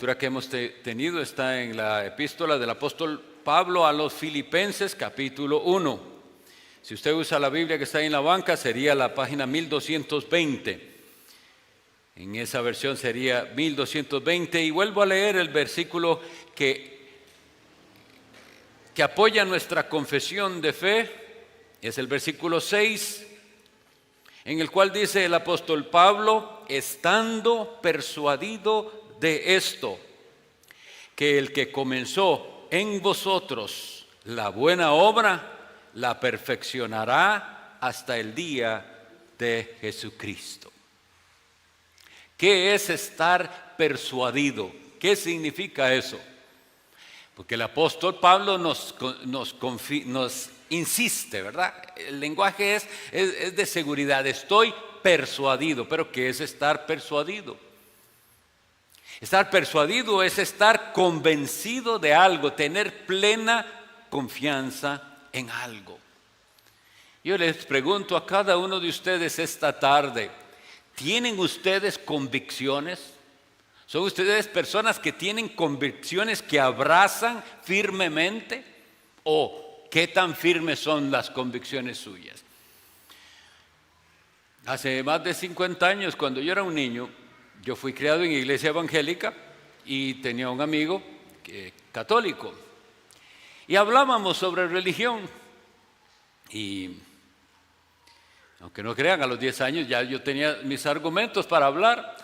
lectura que hemos tenido está en la epístola del apóstol Pablo a los Filipenses, capítulo 1. Si usted usa la Biblia que está ahí en la banca, sería la página 1220. En esa versión sería 1220. Y vuelvo a leer el versículo que apoya nuestra confesión de fe. Es el versículo 6, en el cual dice el apóstol Pablo: estando persuadido de esto, que el que comenzó en vosotros la buena obra, la perfeccionará hasta el día de Jesucristo. ¿Qué es estar persuadido? ¿Qué significa eso? Porque el apóstol Pablo nos insiste, ¿verdad? El lenguaje es de seguridad. Estoy persuadido. ¿Pero qué es estar persuadido? Estar persuadido es estar convencido de algo, tener plena confianza en algo. Yo les pregunto a cada uno de ustedes esta tarde: ¿tienen ustedes convicciones? ¿Son ustedes personas que tienen convicciones que abrazan firmemente? ¿O qué tan firmes son las convicciones suyas? Hace más de 50 años, cuando yo era un niño, yo fui criado en iglesia evangélica y tenía un amigo católico. Y hablábamos sobre religión. Y aunque no crean, a los 10 años ya yo tenía mis argumentos para hablar.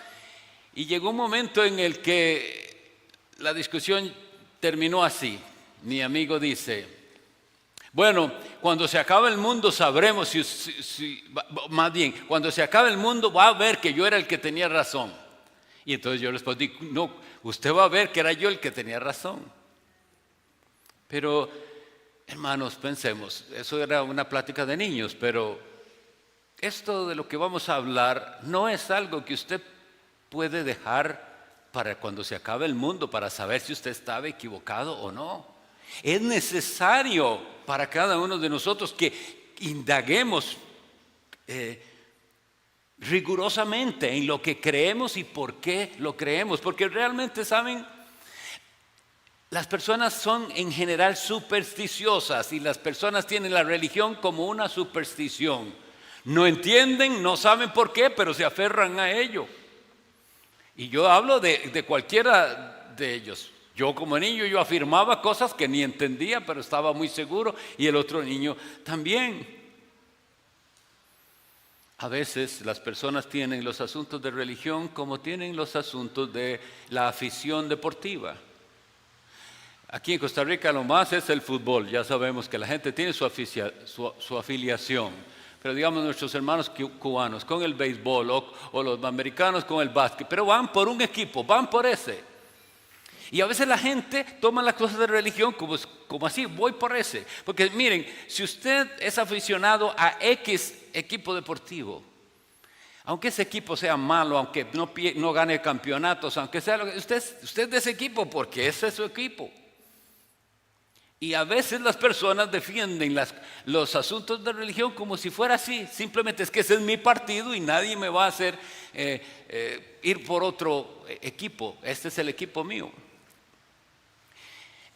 Y llegó un momento en el que la discusión terminó así. Mi amigo dice: bueno, cuando se acabe el mundo sabremos más bien, cuando se acabe el mundo va a ver que yo era el que tenía razón. Y entonces yo respondí: no, usted va a ver que era yo el que tenía razón. Pero, hermanos, pensemos, eso era una plática de niños, pero esto de lo que vamos a hablar no es algo que usted puede dejar para cuando se acabe el mundo, para saber si usted estaba equivocado o no. Es necesario para cada uno de nosotros que indaguemos rigurosamente en lo que creemos y por qué lo creemos. Porque realmente, ¿saben? Las personas son en general supersticiosas y las personas tienen la religión como una superstición. No entienden, no saben por qué, pero se aferran a ello. Y yo hablo de cualquiera de ellos. Yo como niño yo afirmaba cosas que ni entendía, pero estaba muy seguro, y el otro niño también. A veces las personas tienen los asuntos de religión como tienen los asuntos de la afición deportiva. Aquí en Costa Rica lo más es el fútbol. Ya sabemos que la gente tiene su afiliación. Pero digamos nuestros hermanos cubanos con el béisbol o los americanos con el básquet. Pero van por un equipo, van por ese. Y a veces la gente toma las cosas de religión como así: voy por ese. Porque miren, si usted es aficionado a X equipo deportivo, aunque ese equipo sea malo, aunque no gane campeonatos, aunque sea lo que usted es de ese equipo porque ese es su equipo. Y a veces las personas defienden los asuntos de religión como si fuera así. Simplemente es que ese es mi partido y nadie me va a hacer ir por otro equipo. Este es el equipo mío.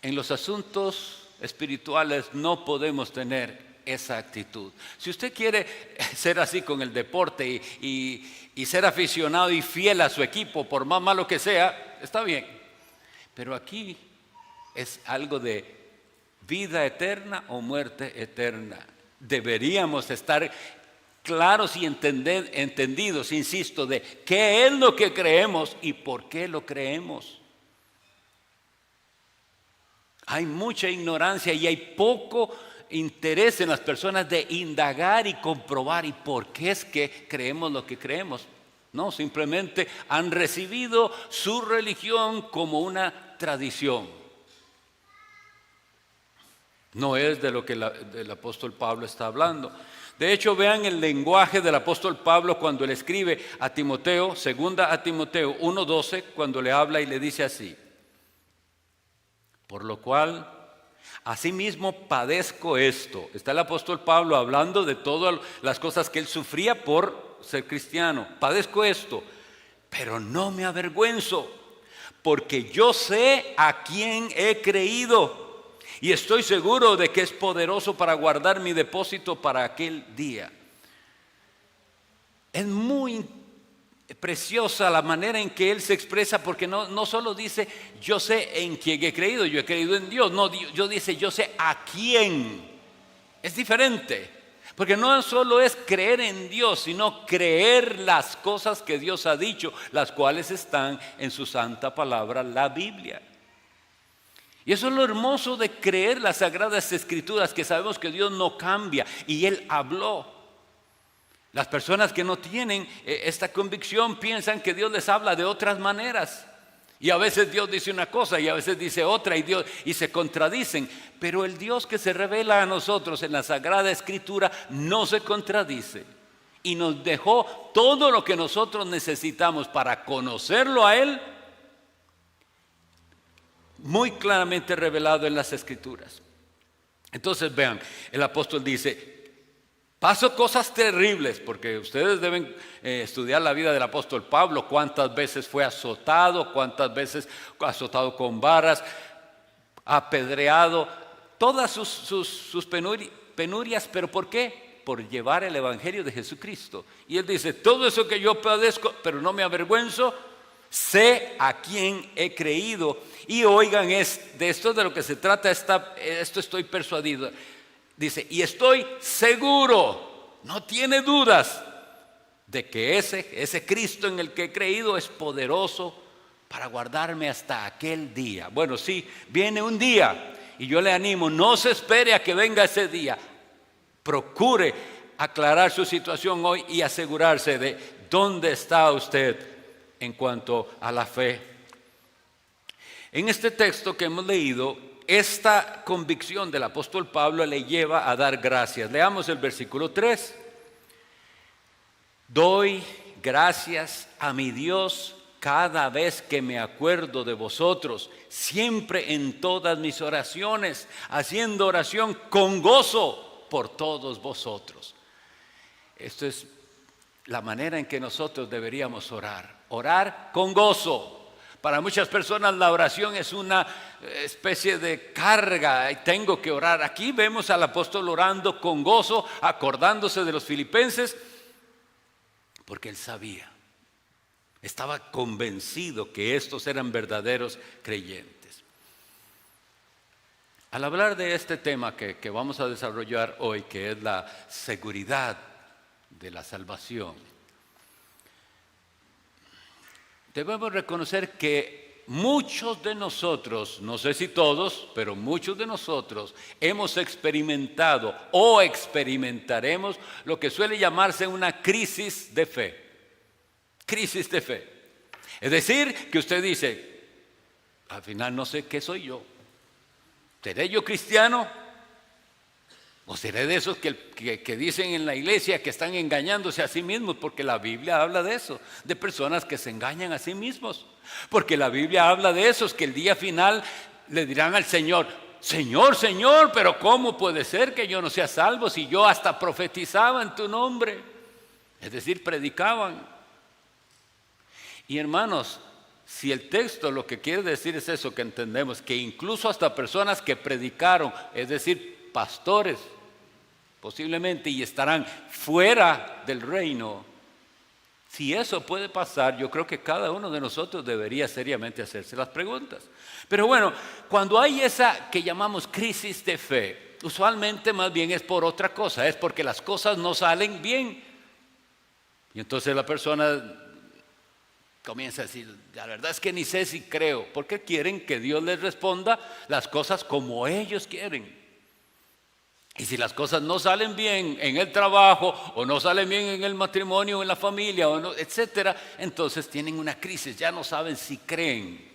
En los asuntos espirituales no podemos tener esa actitud. Si usted quiere ser así con el deporte y ser aficionado y fiel a su equipo, por más malo que sea, está bien. Pero aquí es algo de vida eterna o muerte eterna. Deberíamos estar claros y entendidos, insisto, de qué es lo que creemos y por qué lo creemos. Hay mucha ignorancia y hay poco interés en las personas de indagar y comprobar y por qué es que creemos lo que creemos. No, simplemente han recibido su religión como una tradición. No es de lo que el apóstol Pablo está hablando. De hecho, vean el lenguaje del apóstol Pablo cuando le escribe a Timoteo, segunda a Timoteo 1:12, cuando le habla y le dice así: por lo cual, asimismo padezco esto. Está el apóstol Pablo hablando de todas las cosas que él sufría por ser cristiano. Padezco esto, pero no me avergüenzo, porque yo sé a quién he creído y estoy seguro de que es poderoso para guardar mi depósito para aquel día. Es muy preciosa la manera en que él se expresa, porque no solo dice yo sé en quién he creído, yo he creído en Dios, no, yo dice yo sé a quién. Es diferente, porque no solo es creer en Dios, sino creer las cosas que Dios ha dicho, las cuales están en su santa palabra, la Biblia. Y eso es lo hermoso de creer las Sagradas Escrituras, que sabemos que Dios no cambia y Él habló. Las personas que no tienen esta convicción piensan que Dios les habla de otras maneras. Y a veces Dios dice una cosa y a veces dice otra y se contradicen. Pero el Dios que se revela a nosotros en la Sagrada Escritura no se contradice. Y nos dejó todo lo que nosotros necesitamos para conocerlo a Él, muy claramente revelado en las Escrituras. Entonces vean, el apóstol dice: paso cosas terribles, porque ustedes deben estudiar la vida del apóstol Pablo, cuántas veces fue azotado, cuántas veces azotado con varas, apedreado, todas sus penurias, pero ¿por qué? Por llevar el evangelio de Jesucristo. Y él dice: todo eso que yo padezco, pero no me avergüenzo, sé a quién he creído. Y oigan, de esto de lo que se trata, esto estoy persuadido. Dice, y estoy seguro, no tiene dudas, de que ese Cristo en el que he creído es poderoso para guardarme hasta aquel día. Bueno, sí, viene un día y yo le animo, no se espere a que venga ese día. Procure aclarar su situación hoy y asegurarse de dónde está usted en cuanto a la fe. En este texto que hemos leído, esta convicción del apóstol Pablo le lleva a dar gracias. Leamos el versículo 3. Doy gracias a mi Dios cada vez que me acuerdo de vosotros, siempre en todas mis oraciones, haciendo oración con gozo por todos vosotros. Esto es la manera en que nosotros deberíamos orar con gozo. Para muchas personas la oración es una especie de carga y tengo que orar. Aquí vemos al apóstol orando con gozo, acordándose de los filipenses, porque él sabía, estaba convencido que estos eran verdaderos creyentes. Al hablar de este tema que vamos a desarrollar hoy, que es la seguridad de la salvación, debemos reconocer que muchos de nosotros, no sé si todos, pero muchos de nosotros hemos experimentado o experimentaremos lo que suele llamarse una crisis de fe. Crisis de fe. Es decir, que usted dice, al final no sé qué soy yo. ¿Seré yo cristiano? ¿O seré de esos que dicen en la iglesia que están engañándose a sí mismos? Porque la Biblia habla de eso, de personas que se engañan a sí mismos. Porque la Biblia habla de esos que el día final le dirán al Señor, Señor, Señor, pero ¿cómo puede ser que yo no sea salvo si yo hasta profetizaba en tu nombre? Es decir, predicaban. Y hermanos, si el texto lo que quiere decir es eso que entendemos, que incluso hasta personas que predicaron, es decir, pastores, posiblemente, y estarán fuera del reino. Si eso puede pasar, yo creo que cada uno de nosotros debería seriamente hacerse las preguntas. Pero bueno, cuando hay esa que llamamos crisis de fe, usualmente más bien es por otra cosa, es porque las cosas no salen bien. Y entonces la persona comienza a decir, la verdad es que ni sé si creo, porque quieren que Dios les responda las cosas como ellos quieren. Y si las cosas no salen bien en el trabajo, o no salen bien en el matrimonio, o en la familia, o no, etcétera, entonces tienen una crisis, ya no saben si creen.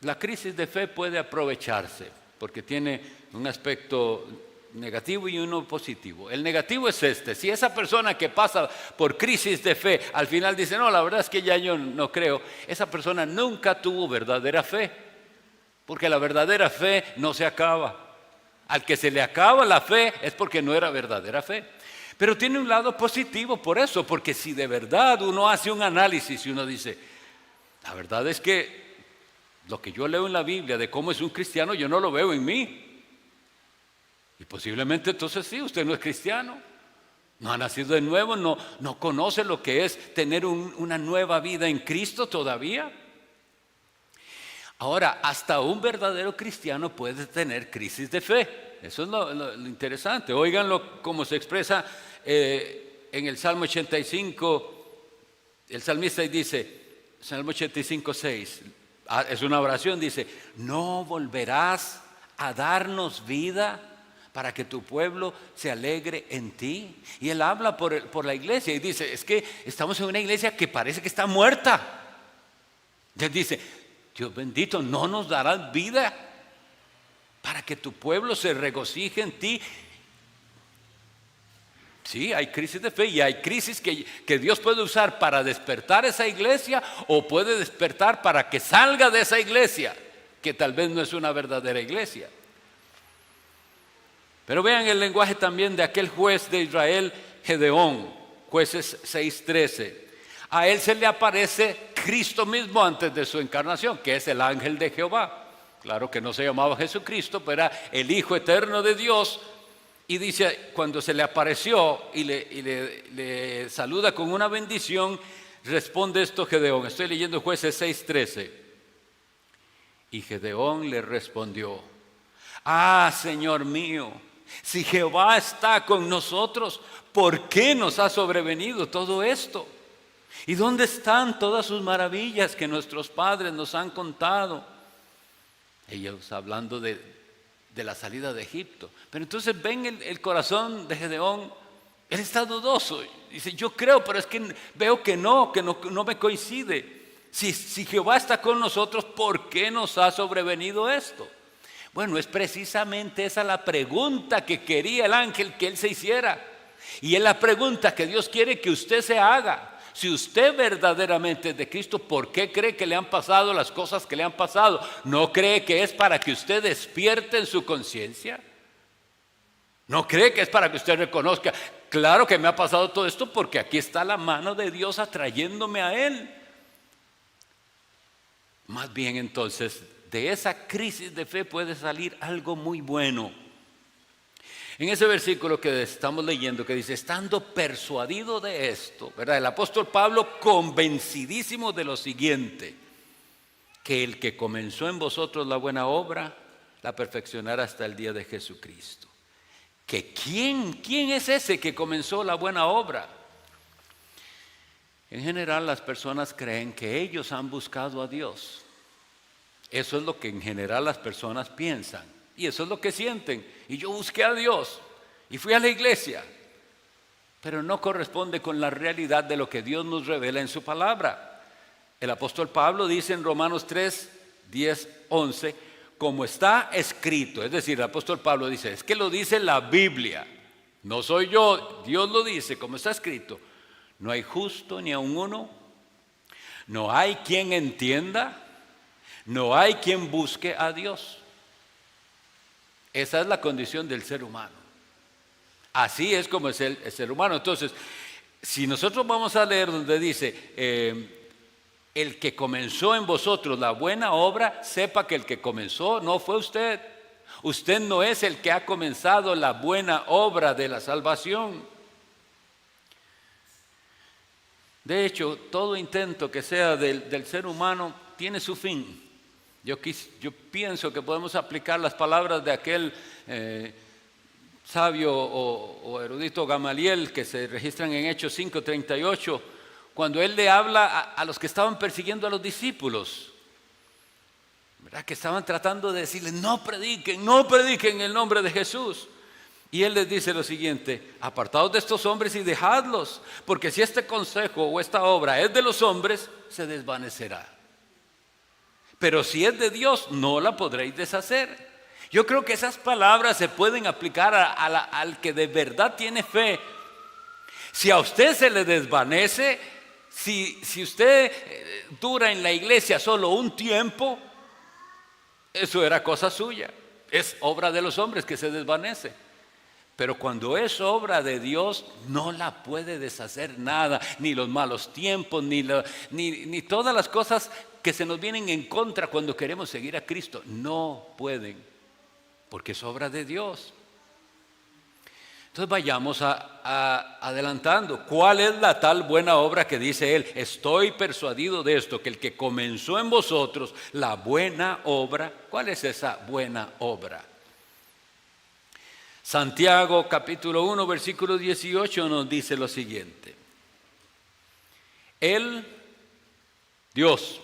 La crisis de fe puede aprovecharse, porque tiene un aspecto negativo y uno positivo. El negativo es si esa persona que pasa por crisis de fe, al final dice, no, la verdad es que ya yo no creo, esa persona nunca tuvo verdadera fe. Porque la verdadera fe no se acaba. Al que se le acaba la fe es porque no era verdadera fe. Pero tiene un lado positivo por eso, porque si de verdad uno hace un análisis y uno dice, la verdad es que lo que yo leo en la Biblia de cómo es un cristiano, yo no lo veo en mí. Y posiblemente entonces sí, usted no es cristiano, no ha nacido de nuevo, no conoce lo que es tener una nueva vida en Cristo todavía. Ahora, hasta un verdadero cristiano puede tener crisis de fe. Eso es lo interesante. Óiganlo cómo se expresa en el Salmo 85. El salmista dice, Salmo 85, 6, es una oración, dice, no volverás a darnos vida para que tu pueblo se alegre en ti. Y él habla por la iglesia y dice, es que estamos en una iglesia que parece que está muerta. Él dice, Dios bendito, no nos darás vida para que tu pueblo se regocije en ti. Sí, hay crisis de fe y hay crisis que Dios puede usar para despertar esa iglesia o puede despertar para que salga de esa iglesia, que tal vez no es una verdadera iglesia. Pero vean el lenguaje también de aquel juez de Israel, Gedeón, Jueces 6:13. A él se le aparece Cristo mismo antes de su encarnación, que es el ángel de Jehová. Claro que no se llamaba Jesucristo, pero era el Hijo eterno de Dios. Y dice, cuando se le apareció y le saluda con una bendición, responde esto Gedeón. Estoy leyendo Jueces 6:13. Y Gedeón le respondió, Señor mío, si Jehová está con nosotros, ¿por qué nos ha sobrevenido todo esto? ¿Y dónde están todas sus maravillas que nuestros padres nos han contado? Ellos hablando de la salida de Egipto. Pero entonces ven el corazón de Gedeón. Él está dudoso. Dice, yo creo, pero es que veo que no me coincide. Si Jehová está con nosotros, ¿por qué nos ha sobrevenido esto? Bueno, es precisamente esa la pregunta que quería el ángel que él se hiciera. Y es la pregunta que Dios quiere que usted se haga. Si usted verdaderamente es de Cristo, ¿por qué cree que le han pasado las cosas que le han pasado? ¿No cree que es para que usted despierte en su conciencia? ¿No cree que es para que usted reconozca, claro que me ha pasado todo esto porque aquí está la mano de Dios atrayéndome a Él? Más bien entonces, de esa crisis de fe puede salir algo muy bueno. En ese versículo que estamos leyendo que dice, estando persuadido de esto, ¿verdad? El apóstol Pablo convencidísimo de lo siguiente, que el que comenzó en vosotros la buena obra, la perfeccionará hasta el día de Jesucristo. ¿Que quién es ese que comenzó la buena obra? En general las personas creen que ellos han buscado a Dios. Eso es lo que en general las personas piensan. Y eso es lo que sienten. Y yo busqué a Dios y fui a la iglesia. Pero no corresponde con la realidad de lo que Dios nos revela en su palabra. El apóstol Pablo dice en Romanos 3, 10, 11, como está escrito. Es decir, el apóstol Pablo dice, es que lo dice la Biblia. No soy yo, Dios lo dice, como está escrito. No hay justo ni aun uno. No hay quien entienda. No hay quien busque a Dios. Esa es la condición del ser humano. Así es como es el ser humano. Entonces, si nosotros vamos a leer donde dice, el que comenzó en vosotros la buena obra, sepa que el que comenzó no fue usted. Usted no es el que ha comenzado la buena obra de la salvación. De hecho, todo intento que sea del ser humano tiene su fin. Yo pienso que podemos aplicar las palabras de aquel sabio o erudito Gamaliel que se registran en Hechos 5:38, cuando él le habla a los que estaban persiguiendo a los discípulos, ¿verdad? Que estaban tratando de decirles, no prediquen el nombre de Jesús. Y él les dice lo siguiente, apartaos de estos hombres y dejadlos, porque si este consejo o esta obra es de los hombres, se desvanecerá. Pero si es de Dios, no la podréis deshacer. Yo creo que esas palabras se pueden aplicar al que de verdad tiene fe. Si a usted se le desvanece, si usted dura en la iglesia solo un tiempo, eso era cosa suya. Es obra de los hombres que se desvanece. Pero cuando es obra de Dios, no la puede deshacer nada, ni los malos tiempos, ni todas las cosas que se nos vienen en contra cuando queremos seguir a Cristo. No pueden, porque es obra de Dios. Entonces vayamos adelantando. ¿Cuál es la tal buena obra que dice él? Estoy persuadido de esto, que el que comenzó en vosotros la buena obra. ¿Cuál es esa buena obra? Santiago capítulo 1 versículo 18 nos dice lo siguiente. Él, Dios,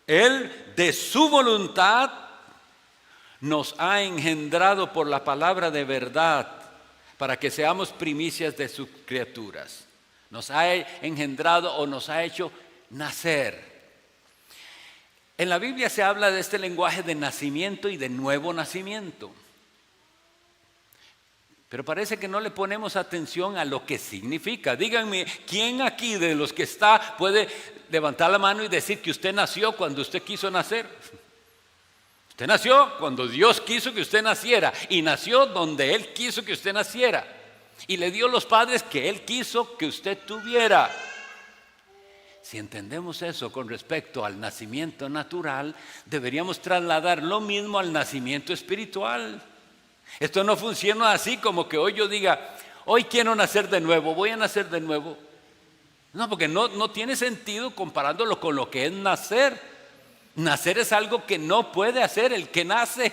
Él de su voluntad nos ha engendrado por la palabra de verdad para que seamos primicias de sus criaturas. Nos ha engendrado o nos ha hecho nacer. En la Biblia se habla de este lenguaje de nacimiento y de nuevo nacimiento. Pero parece que no le ponemos atención a lo que significa. Díganme, ¿quién aquí de los que está puede levantar la mano y decir que usted nació cuando usted quiso nacer? Usted nació cuando Dios quiso que usted naciera y nació donde Él quiso que usted naciera y le dio los padres que Él quiso que usted tuviera. Si entendemos eso con respecto al nacimiento natural, deberíamos trasladar lo mismo al nacimiento espiritual. Esto no funciona así como que hoy yo diga, hoy quiero nacer de nuevo, voy a nacer de nuevo. No, porque no tiene sentido comparándolo con lo que es nacer. Nacer es algo que no puede hacer el que nace.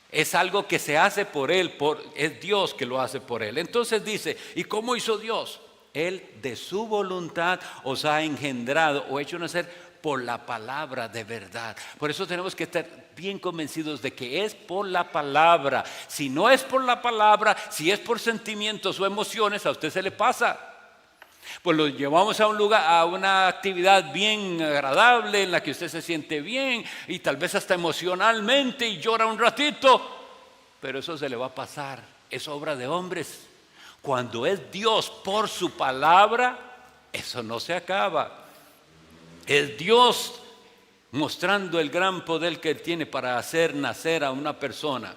Es algo que se hace por Él, es Dios que lo hace por Él. Entonces dice, ¿y cómo hizo Dios? Él de su voluntad os ha engendrado o hecho nacer por la palabra de verdad. Por eso tenemos que estar bien convencidos de que es por la palabra. Si no es por la palabra, si es por sentimientos o emociones, a usted se le pasa. Pues lo llevamos a un lugar, a una actividad bien agradable en la que usted se siente bien y tal vez hasta emocionalmente y llora un ratito, pero eso se le va a pasar. Es obra de hombres. Cuando es Dios por su palabra, eso no se acaba. Es Dios mostrando el gran poder que Él tiene para hacer nacer a una persona.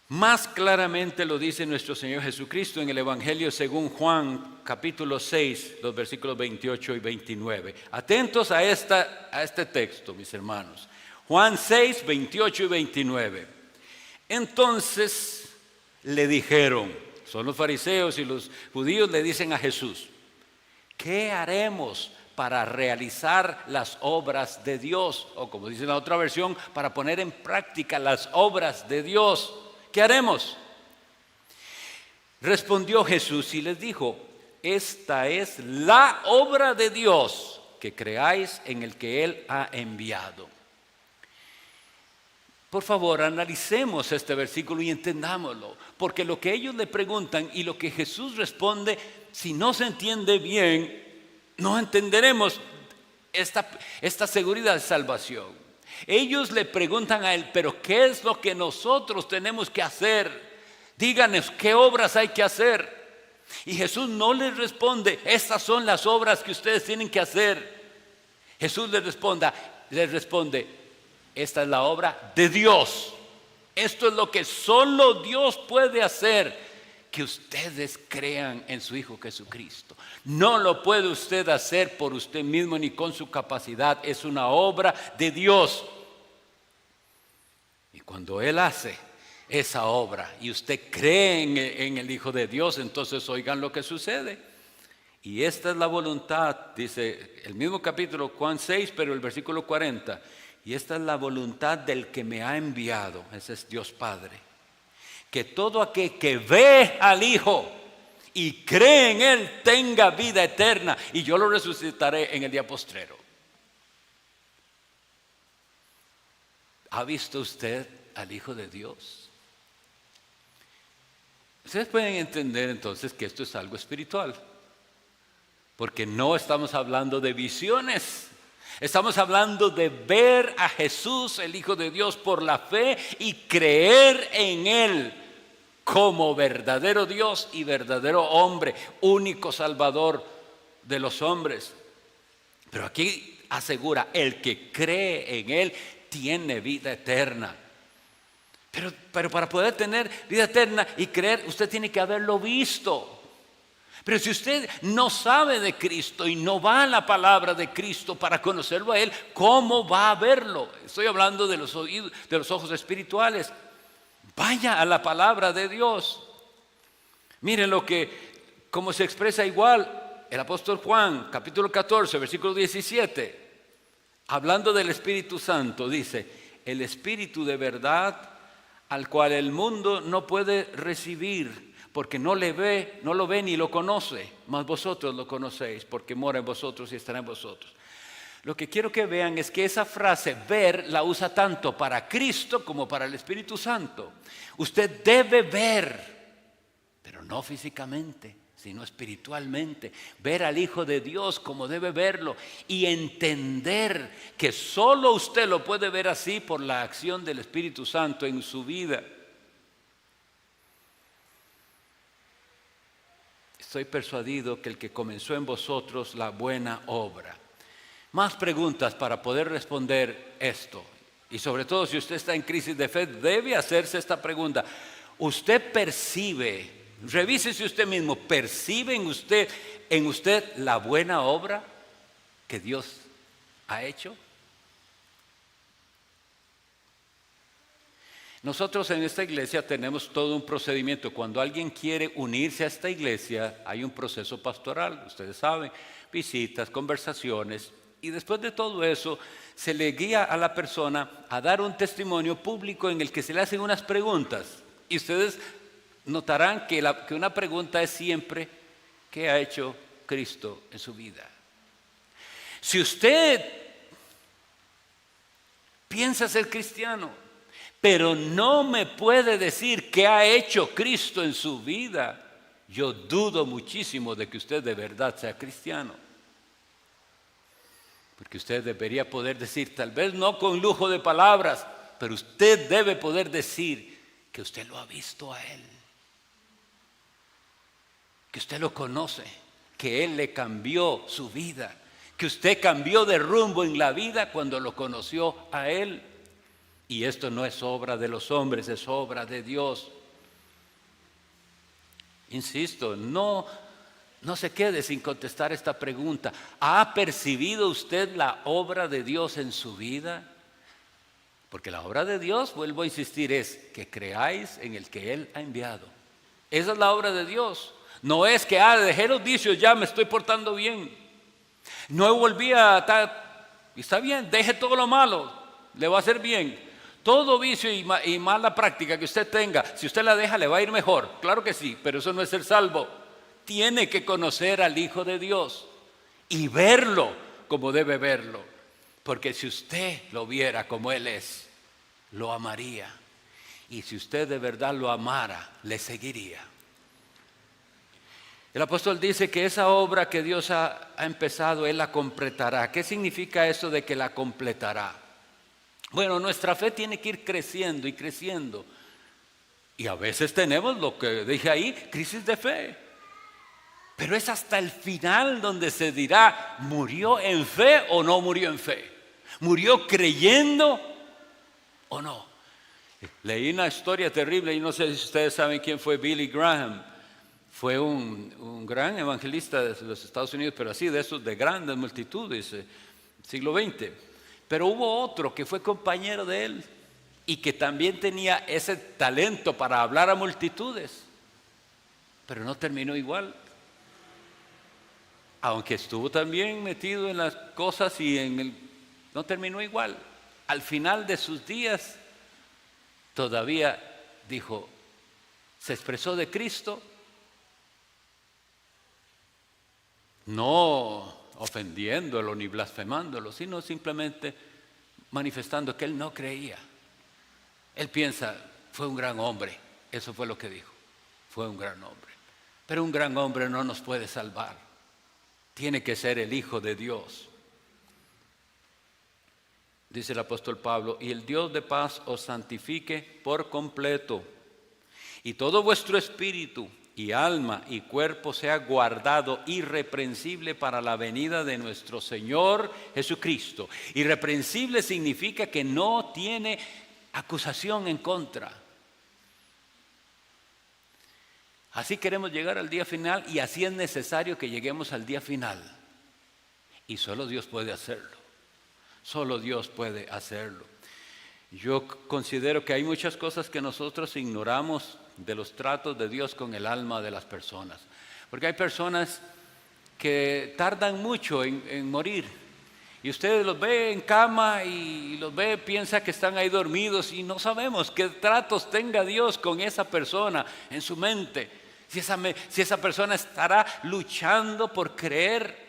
Más claramente lo dice nuestro Señor Jesucristo en el Evangelio según Juan capítulo 6, los versículos 28 y 29. Atentos a este texto, mis hermanos. Juan 6, 28 y 29. Entonces le dijeron, son los fariseos y los judíos le dicen a Jesús, ¿qué haremos para realizar las obras de Dios? O como dice la otra versión, para poner en práctica las obras de Dios. ¿Qué haremos? Respondió Jesús y les dijo, esta es la obra de Dios, que creáis en el que Él ha enviado. Por favor, analicemos este versículo y entendámoslo, porque lo que ellos le preguntan y lo que Jesús responde, si no se entiende bien, no entenderemos esta seguridad de salvación. Ellos le preguntan a Él, pero ¿qué es lo que nosotros tenemos que hacer? Díganos, ¿qué obras hay que hacer? Y Jesús no les responde, estas son las obras que ustedes tienen que hacer. Jesús les responde, esta es la obra de Dios. Esto es lo que solo Dios puede hacer, que ustedes crean en su Hijo Jesucristo. No lo puede usted hacer por usted mismo ni con su capacidad. Es una obra de Dios. Y cuando Él hace esa obra y usted cree en el Hijo de Dios, entonces oigan lo que sucede. Y esta es la voluntad, dice el mismo capítulo Juan 6, pero el versículo 40. Y esta es la voluntad del que me ha enviado, ese es Dios Padre, que todo aquel que ve al Hijo y cree en Él tenga vida eterna, y yo lo resucitaré en el día postrero. ¿Ha visto usted al Hijo de Dios? Ustedes pueden entender entonces que esto es algo espiritual, porque no estamos hablando de visiones. Estamos hablando de ver a Jesús, el Hijo de Dios, por la fe y creer en Él como verdadero Dios y verdadero hombre, único Salvador de los hombres. Pero aquí asegura, el que cree en Él tiene vida eterna. Pero para poder tener vida eterna y creer, usted tiene que haberlo visto. Pero si usted no sabe de Cristo y no va a la palabra de Cristo para conocerlo a Él, ¿cómo va a verlo? Estoy hablando de los oídos, de los ojos espirituales. Vaya a la palabra de Dios. Miren cómo se expresa igual el apóstol Juan, capítulo 14, versículo 17. Hablando del Espíritu Santo, dice: el Espíritu de verdad, al cual el mundo no puede recibir, porque no lo ve ni lo conoce, mas vosotros lo conocéis, porque mora en vosotros y estará en vosotros. Lo que quiero que vean es que esa frase ver la usa tanto para Cristo como para el Espíritu Santo. Usted debe ver, pero no físicamente, sino espiritualmente. Ver al Hijo de Dios como debe verlo y entender que solo usted lo puede ver así por la acción del Espíritu Santo en su vida. Estoy persuadido que el que comenzó en vosotros la buena obra. Más preguntas para poder responder esto. Y sobre todo si usted está en crisis de fe, debe hacerse esta pregunta. ¿Usted percibe, revísese usted mismo, percibe en usted la buena obra que Dios ha hecho? Nosotros en esta iglesia tenemos todo un procedimiento. Cuando alguien quiere unirse a esta iglesia, hay un proceso pastoral, ustedes saben, visitas, conversaciones. Y después de todo eso, se le guía a la persona a dar un testimonio público en el que se le hacen unas preguntas. Y ustedes notarán que una pregunta es siempre: ¿qué ha hecho Cristo en su vida? Si usted piensa ser cristiano, pero no me puede decir qué ha hecho Cristo en su vida, yo dudo muchísimo de que usted de verdad sea cristiano. Porque usted debería poder decir, tal vez no con lujo de palabras, pero usted debe poder decir que usted lo ha visto a Él, que usted lo conoce, que Él le cambió su vida, que usted cambió de rumbo en la vida cuando lo conoció a Él. Y esto no es obra de los hombres, es obra de Dios. Insisto, no se quede sin contestar esta pregunta. ¿Ha percibido usted la obra de Dios en su vida? Porque la obra de Dios, vuelvo a insistir, es que creáis en el que Él ha enviado. Esa es la obra de Dios. No es que, dejé los vicios, ya me estoy portando bien. No volví a estar, está bien, deje todo lo malo, le va a hacer bien. Todo vicio y mala práctica que usted tenga, si usted la deja, le va a ir mejor. Claro que sí, pero eso no es ser salvo. Tiene que conocer al Hijo de Dios y verlo como debe verlo. Porque si usted lo viera como Él es, lo amaría. Y si usted de verdad lo amara, le seguiría. El apóstol dice que esa obra que Dios ha empezado, Él la completará. ¿Qué significa eso de que la completará? Bueno, nuestra fe tiene que ir creciendo y creciendo. Y a veces tenemos lo que dije ahí, crisis de fe. Pero es hasta el final donde se dirá, ¿murió en fe o no murió en fe? ¿Murió creyendo o no? Leí una historia terrible y no sé si ustedes saben quién fue Billy Graham. Fue un gran evangelista de los Estados Unidos, pero así de esos de grandes multitudes, siglo XX. Pero hubo otro que fue compañero de él y que también tenía ese talento para hablar a multitudes, pero no terminó igual. Aunque estuvo también metido en las cosas no terminó igual. Al final de sus días todavía dijo, se expresó de Cristo, no ofendiéndolo ni blasfemándolo, sino simplemente manifestando que él no creía. Él piensa, fue un gran hombre, eso fue lo que dijo, fue un gran hombre. Pero un gran hombre no nos puede salvar, tiene que ser el Hijo de Dios. Dice el apóstol Pablo, y el Dios de paz os santifique por completo, y todo vuestro espíritu y alma y cuerpo sea guardado irreprensible para la venida de nuestro Señor Jesucristo. Irreprensible significa que no tiene acusación en contra, Así queremos llegar al día final y así es necesario que lleguemos al día final. Y solo Dios puede hacerlo. Solo Dios puede hacerlo. Yo considero que hay muchas cosas que nosotros ignoramos de los tratos de Dios con el alma de las personas. Porque hay personas que tardan mucho en morir. Y usted los ve en cama y los ve, piensa que están ahí dormidos y no sabemos qué tratos tenga Dios con esa persona en su mente. Si esa persona estará luchando por creer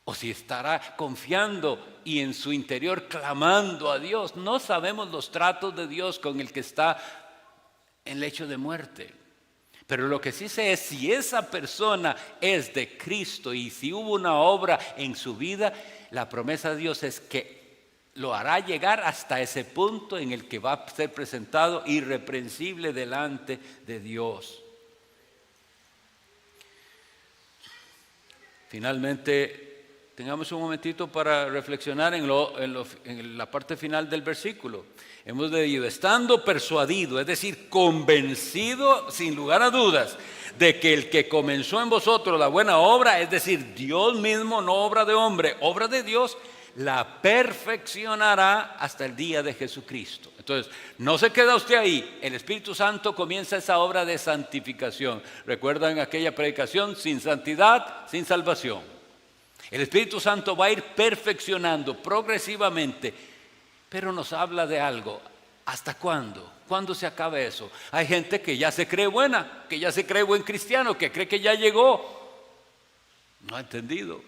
o si estará confiando y en su interior clamando a Dios. No sabemos los tratos de Dios con el que está en lecho de muerte. Pero lo que sí sé es si esa persona es de Cristo y si hubo una obra en su vida, la promesa de Dios es que lo hará llegar hasta ese punto en el que va a ser presentado irreprensible delante de Dios. Finalmente, tengamos un momentito para reflexionar en la parte final del versículo. Hemos leído, estando persuadido, es decir, convencido sin lugar a dudas, de que el que comenzó en vosotros la buena obra, es decir, Dios mismo, no obra de hombre, obra de Dios, la perfeccionará hasta el día de Jesucristo. Entonces, no se queda usted ahí, el Espíritu Santo comienza esa obra de santificación. ¿Recuerdan aquella predicación? Sin santidad, sin salvación. El Espíritu Santo va a ir perfeccionando progresivamente, pero nos habla de algo. ¿Hasta cuándo? ¿Cuándo se acaba eso? Hay gente que ya se cree buena, que ya se cree buen cristiano, que cree que ya llegó. No ha entendido.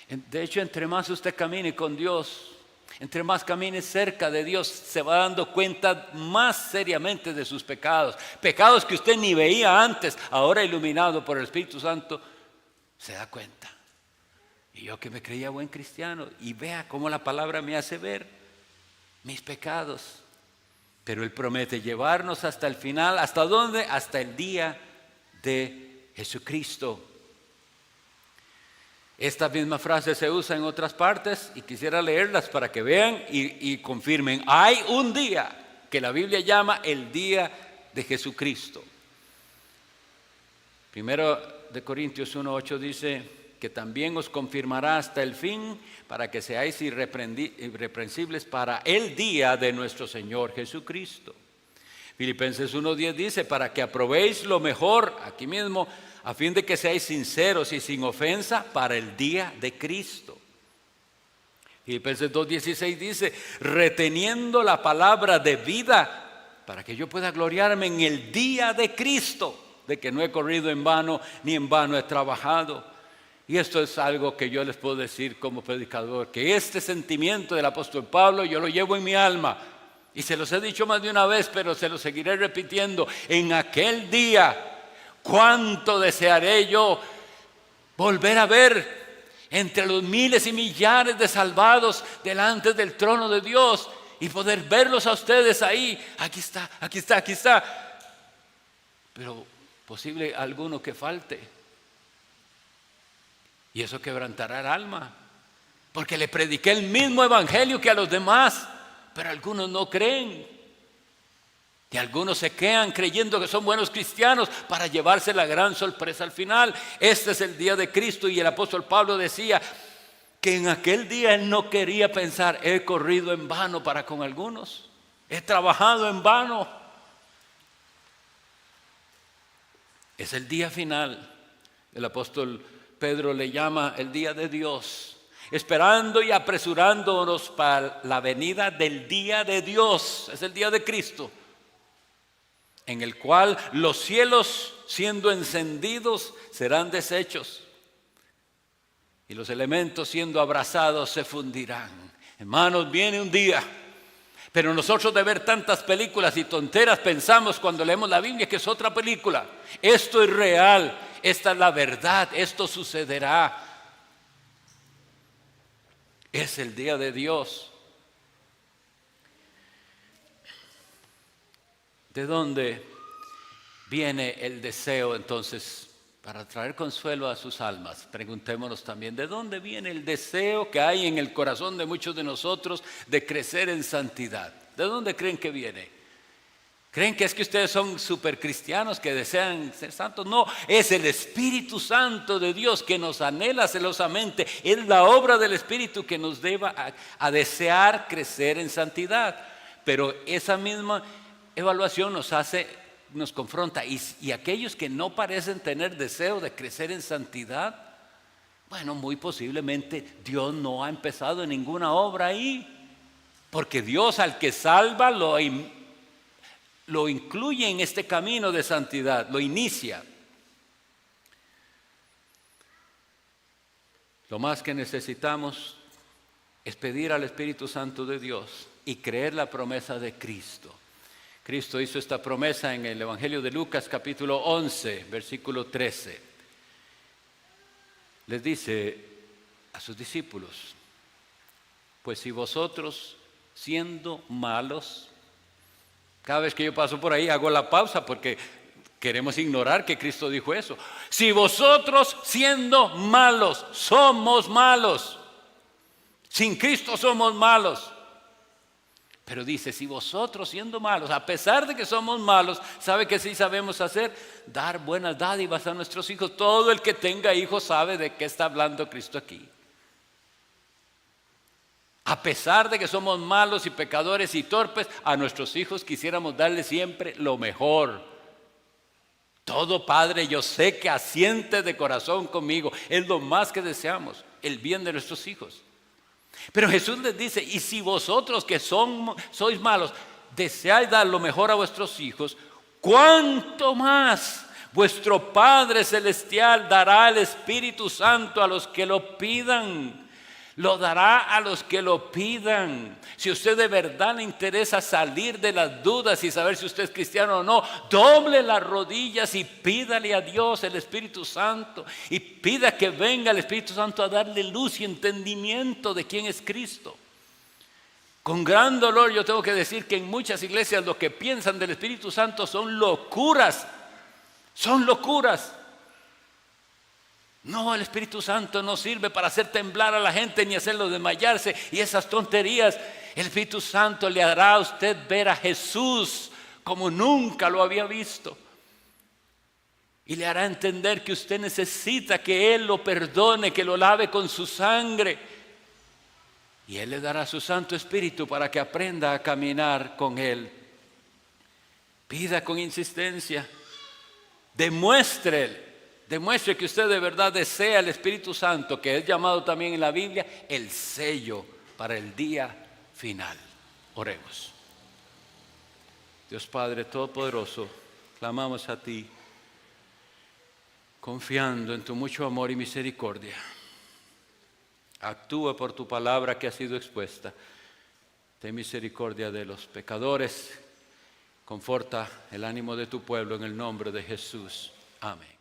De hecho, entre más usted camine con Dios, entre más camine cerca de Dios, se va dando cuenta más seriamente de sus pecados. Pecados que usted ni veía antes, ahora iluminado por el Espíritu Santo, se da cuenta. Y yo que me creía buen cristiano, y vea cómo la palabra me hace ver mis pecados. Pero Él promete llevarnos hasta el final. ¿Hasta dónde? Hasta el día de Jesucristo. Esta misma frase se usa en otras partes y quisiera leerlas para que vean y confirmen. Hay un día que la Biblia llama el día de Jesucristo. Primero de Corintios 1:8 dice que también os confirmará hasta el fin para que seáis irreprensibles para el día de nuestro Señor Jesucristo. Filipenses 1:10 dice para que aprobéis lo mejor aquí mismo, a fin de que seáis sinceros y sin ofensa para el día de Cristo. Filipenses 2:16 dice, reteniendo la palabra de vida, para que yo pueda gloriarme en el día de Cristo, de que no he corrido en vano, ni en vano he trabajado. Y esto es algo que yo les puedo decir como predicador, que este sentimiento del apóstol Pablo yo lo llevo en mi alma. Y se los he dicho más de una vez, pero se los seguiré repitiendo. En aquel día, cuánto desearé yo volver a ver entre los miles y millares de salvados delante del trono de Dios y poder verlos a ustedes ahí. Aquí está, aquí está, aquí está. Pero posible alguno que falte. Y eso quebrantará el alma, porque le prediqué el mismo evangelio que a los demás, pero algunos no creen. Y algunos se quedan creyendo que son buenos cristianos para llevarse la gran sorpresa al final. Este es el día de Cristo y el apóstol Pablo decía que en aquel día él no quería pensar, he corrido en vano para con algunos, he trabajado en vano. Es el día final. El apóstol Pedro le llama el día de Dios, esperando y apresurándonos para la venida del día de Dios. Es el día de Cristo, en el cual los cielos siendo encendidos serán deshechos y los elementos siendo abrasados se fundirán. Hermanos, viene un día, pero nosotros de ver tantas películas y tonteras pensamos cuando leemos la Biblia que es otra película. Esto es real. Esta es la verdad, esto sucederá. Es el día de Dios. ¿De dónde viene el deseo entonces para traer consuelo a sus almas? Preguntémonos también, ¿de dónde viene el deseo que hay en el corazón de muchos de nosotros de crecer en santidad? ¿De dónde creen que viene? ¿Creen que es que ustedes son super cristianos que desean ser santos? No, es el Espíritu Santo de Dios que nos anhela celosamente. Es la obra del Espíritu que nos lleva a desear crecer en santidad. Pero esa misma evaluación nos confronta. Y aquellos que no parecen tener deseo de crecer en santidad, bueno, muy posiblemente Dios no ha empezado ninguna obra ahí. Porque Dios al que salva lo incluye en este camino de santidad, lo inicia. Lo más que necesitamos es pedir al Espíritu Santo de Dios y creer la promesa de Cristo. Cristo hizo esta promesa en el Evangelio de Lucas capítulo 11, versículo 13. Les dice a sus discípulos: pues si vosotros siendo malos, cada vez que yo paso por ahí hago la pausa porque queremos ignorar que Cristo dijo eso. Si vosotros siendo malos, somos malos. Sin Cristo somos malos. Pero dice, si vosotros siendo malos, a pesar de que somos malos, ¿sabe qué sí sabemos hacer? Dar buenas dádivas a nuestros hijos. Todo el que tenga hijos sabe de qué está hablando Cristo aquí. A pesar de que somos malos y pecadores y torpes, a nuestros hijos quisiéramos darles siempre lo mejor. Todo padre, yo sé que asiente de corazón conmigo, es lo más que deseamos, el bien de nuestros hijos. Pero Jesús les dice, y si vosotros que sois malos, deseáis dar lo mejor a vuestros hijos, ¿cuánto más vuestro Padre Celestial dará el Espíritu Santo a los que lo pidan? Lo dará a los que lo pidan. Si a usted de verdad le interesa salir de las dudas y saber si usted es cristiano o no, doble las rodillas y pídale a Dios el Espíritu Santo. Y pida que venga el Espíritu Santo a darle luz y entendimiento de quién es Cristo. Con gran dolor yo tengo que decir que en muchas iglesias lo que piensan del Espíritu Santo son locuras. Son locuras. No, el Espíritu Santo no sirve para hacer temblar a la gente ni hacerlo desmayarse y esas tonterías. El Espíritu Santo le hará a usted ver a Jesús como nunca lo había visto. Y le hará entender que usted necesita que Él lo perdone, que lo lave con su sangre. Y Él le dará su Santo Espíritu para que aprenda a caminar con Él. Pida con insistencia. Demuestre que usted de verdad desea el Espíritu Santo, que es llamado también en la Biblia el sello para el día final. Oremos. Dios Padre Todopoderoso, clamamos a ti, confiando en tu mucho amor y misericordia. Actúa por tu palabra que ha sido expuesta. Ten misericordia de los pecadores. Conforta el ánimo de tu pueblo en el nombre de Jesús. Amén.